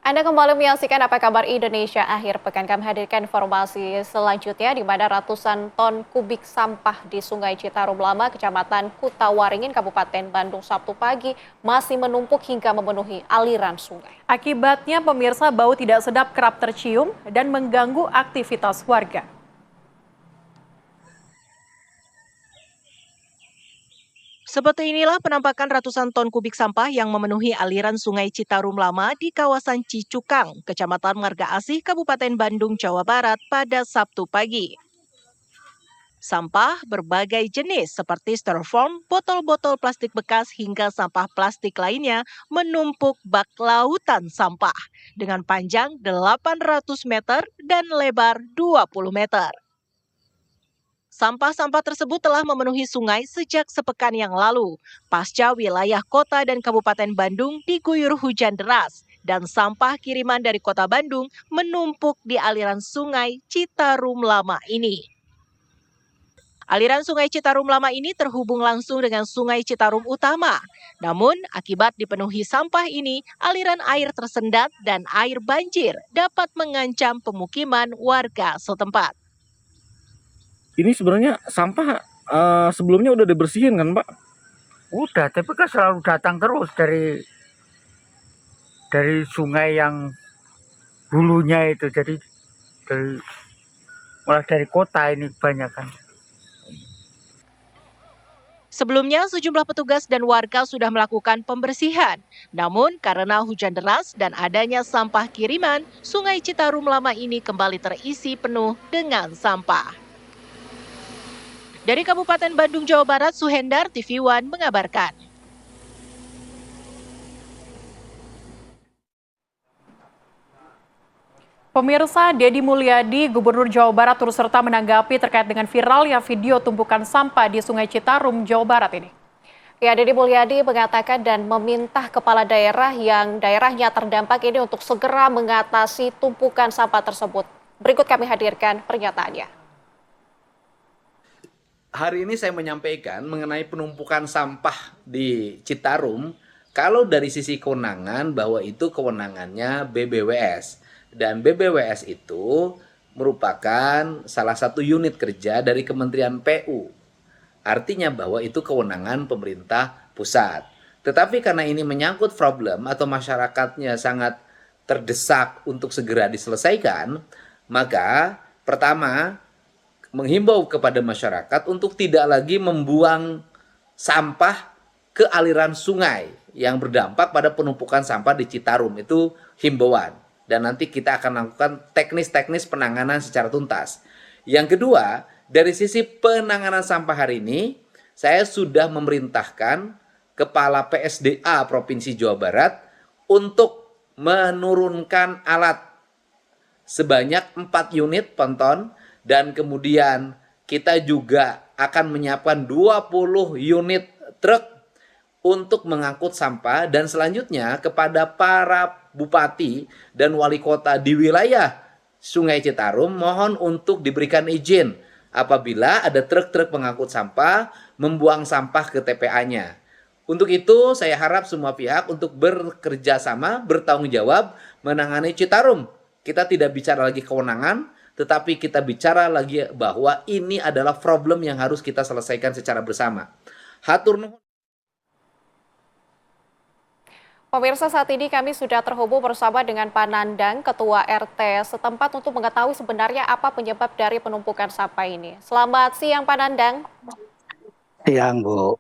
Anda kembali menyaksikan Apa Kabar Indonesia akhir pekan. Kami hadirkan informasi selanjutnya di mana ratusan ton kubik sampah di Sungai Citarum Lama, Kecamatan Kutawaringin, Kabupaten Bandung Sabtu pagi masih menumpuk hingga memenuhi aliran sungai. Akibatnya pemirsa bau tidak sedap kerap tercium dan mengganggu aktivitas warga. Seperti inilah penampakan ratusan ton kubik sampah yang memenuhi aliran Sungai Citarum Lama di kawasan Cicukang, Kecamatan Marga Asih, Kabupaten Bandung, Jawa Barat pada Sabtu pagi. Sampah berbagai jenis seperti styrofoam, botol-botol plastik bekas hingga sampah plastik lainnya menumpuk bak lautan sampah dengan panjang 800 meter dan lebar 20 meter. Sampah-sampah tersebut telah memenuhi sungai sejak sepekan yang lalu, pasca wilayah kota dan Kabupaten Bandung diguyur hujan deras, dan sampah kiriman dari kota Bandung menumpuk di aliran Sungai Citarum Lama ini. Aliran Sungai Citarum Lama ini terhubung langsung dengan Sungai Citarum Utama. Namun, akibat dipenuhi sampah ini, aliran air tersendat dan air banjir dapat mengancam pemukiman warga setempat. Ini sebenarnya sampah sebelumnya udah dibersihin kan, Pak? Udah, tapi kan selalu datang terus dari sungai yang hulunya itu. Jadi malah dari kota ini banyak kan. Sebelumnya, sejumlah petugas dan warga sudah melakukan pembersihan. Namun, karena hujan deras dan adanya sampah kiriman, Sungai Citarum Lama ini kembali terisi penuh dengan sampah. Dari Kabupaten Bandung, Jawa Barat, Suhendar, TV One mengabarkan. Pemirsa, Deddy Mulyadi, Gubernur Jawa Barat, turut serta menanggapi terkait dengan viralnya video tumpukan sampah di Sungai Citarum, Jawa Barat ini. Ya, Deddy Mulyadi mengatakan dan meminta kepala daerah yang daerahnya terdampak ini untuk segera mengatasi tumpukan sampah tersebut. Berikut kami hadirkan pernyataannya. Hari ini saya menyampaikan mengenai penumpukan sampah di Citarum, kalau dari sisi kewenangan bahwa itu kewenangannya BBWS. Dan BBWS itu merupakan salah satu unit kerja dari Kementerian PU. Artinya bahwa itu kewenangan pemerintah pusat. Tetapi karena ini menyangkut problem atau masyarakatnya sangat terdesak untuk segera diselesaikan, maka pertama, menghimbau kepada masyarakat untuk tidak lagi membuang sampah ke aliran sungai yang berdampak pada penumpukan sampah di Citarum. Itu himbauan. Dan nanti kita akan lakukan teknis-teknis penanganan secara tuntas. Yang kedua, dari sisi penanganan sampah hari ini, saya sudah memerintahkan Kepala PSDA Provinsi Jawa Barat untuk menurunkan alat sebanyak 4 unit ponton. Dan kemudian kita juga akan menyiapkan 20 unit truk untuk mengangkut sampah. Dan selanjutnya kepada para bupati dan wali kota di wilayah Sungai Citarum, mohon untuk diberikan izin apabila ada truk-truk pengangkut sampah membuang sampah ke TPA-nya. Untuk itu saya harap semua pihak untuk bekerja sama, bertanggung jawab menangani Citarum. Kita tidak bicara lagi kewenangan, tetapi kita bicara lagi bahwa ini adalah problem yang harus kita selesaikan secara bersama. Hatur nuhun. Pemirsa, saat ini kami sudah terhubung bersama dengan Pak Nandang, Ketua RT setempat untuk mengetahui sebenarnya apa penyebab dari penumpukan sampah ini. Selamat siang Pak Nandang. Siang, Bu.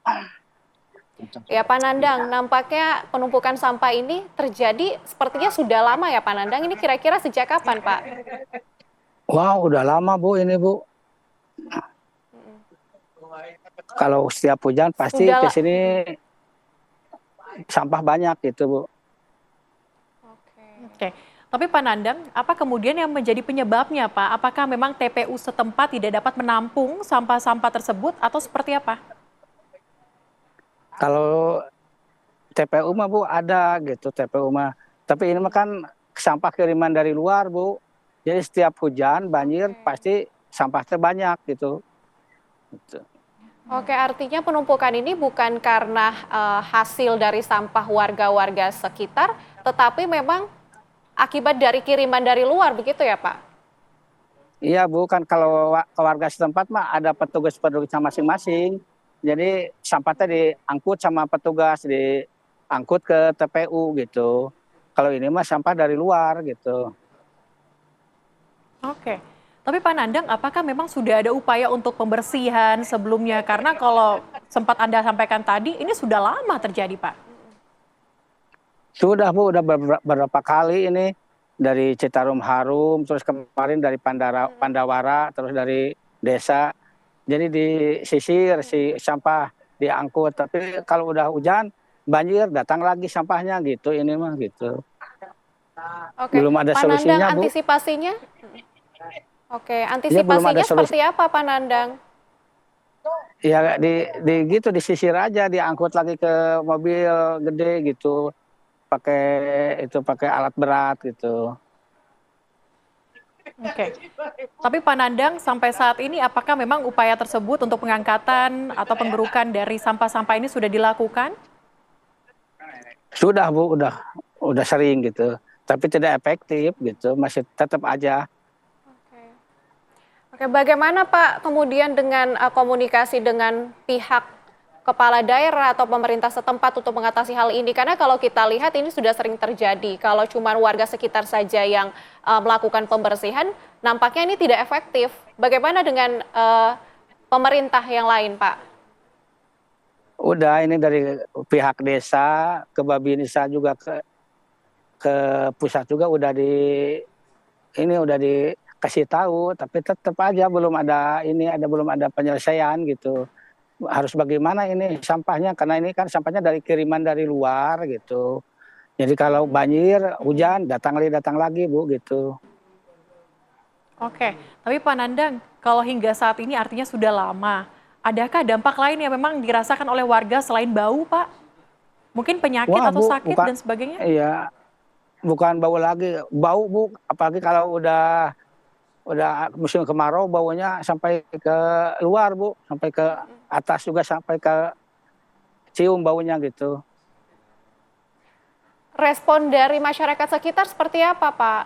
Ya Pak Nandang, nampaknya penumpukan sampah ini terjadi sepertinya sudah lama ya Pak Nandang. Ini kira-kira sejak kapan Pak? Wow, udah lama, Bu, ini, Bu. Kalau setiap hujan pasti ke sini sampah banyak gitu, Bu. Oke. Tapi Pak Nandang, apa kemudian yang menjadi penyebabnya, Pak? Apakah memang TPU setempat tidak dapat menampung sampah-sampah tersebut atau seperti apa? Kalau TPU mah, Bu, ada gitu TPU mah. Tapi ini mah kan sampah kiriman dari luar, Bu. Jadi setiap hujan, banjir, pasti sampahnya banyak gitu. Oke, artinya penumpukan ini bukan karena hasil dari sampah warga-warga sekitar, tetapi memang akibat dari kiriman dari luar, begitu ya Pak? Iya Bu, kan kalau ke warga setempat mah ada petugas-petugasnya masing-masing. Jadi sampahnya diangkut sama petugas, diangkut ke TPU gitu. Kalau ini mah sampah dari luar gitu. Oke. Tapi Pak Nandang, apakah memang sudah ada upaya untuk pembersihan sebelumnya? Karena kalau sempat Anda sampaikan tadi, ini sudah lama terjadi, Pak. Sudah Bu, udah beberapa kali ini dari Citarum Harum, terus kemarin dari Pandawara, terus dari desa. Jadi disisir si sampah diangkut. Tapi kalau udah hujan, banjir datang lagi sampahnya gitu. Ini mah gitu. Oke, Belum ada Pak Nandang, solusinya Bu. antisipasinya? Oke, belum ada antisipasinya solusi. seperti apa Pak Nandang? Ya gitu disisir aja, diangkut lagi ke mobil gede gitu. Pakai alat berat gitu. Oke. Tapi Pak Nandang, sampai saat ini apakah memang upaya tersebut untuk pengangkatan atau penggerukan dari sampah-sampah ini sudah dilakukan? Sudah Bu, udah sering gitu. Tapi tidak efektif gitu, masih tetap aja. Oke, bagaimana Pak kemudian dengan komunikasi dengan pihak kepala daerah atau pemerintah setempat untuk mengatasi hal ini? Karena kalau kita lihat ini sudah sering terjadi. Kalau cuma warga sekitar saja yang melakukan pembersihan, nampaknya ini tidak efektif. Bagaimana dengan pemerintah yang lain, Pak? Udah ini dari pihak desa ke Babinsa juga ke pusat juga udah dikasih tahu, tapi tetap aja belum ada penyelesaian gitu. Harus bagaimana ini sampahnya, karena ini kan sampahnya dari kiriman dari luar gitu. Jadi kalau banjir, hujan datang lagi Bu gitu. Oke, tapi Pak Nandang, kalau hingga saat ini artinya sudah lama. Adakah dampak lain yang memang dirasakan oleh warga selain bau, Pak? Mungkin penyakit Wah atau Bu, sakit dan sebagainya? iya, bukan bau lagi, bau Bu, apalagi kalau udah musim kemarau baunya sampai ke luar Bu, sampai ke atas juga, sampai ke cium baunya gitu. Respon dari masyarakat sekitar seperti apa, Pak?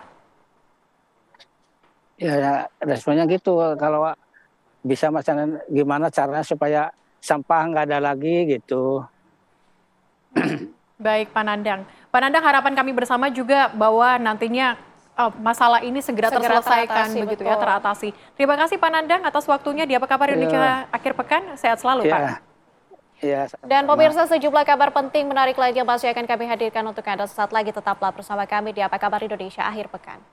Ya responnya gitu, kalau bisa misalnya gimana caranya supaya sampah nggak ada lagi gitu. Baik, Pak Nandang. Pak Nandang, harapan kami bersama juga bahwa nantinya masalah ini segera terselesaikan, teratasi, begitu betul. ya, teratasi. Terima kasih Pak Nandang atas waktunya di Apa Kabar Indonesia Akhir Pekan. Sehat selalu, Pak. Iya. Dan pemirsa, sejumlah kabar penting menarik lainnya masih akan kami hadirkan untuk Anda sesaat lagi. Tetaplah bersama kami di Apa Kabar Indonesia Akhir Pekan.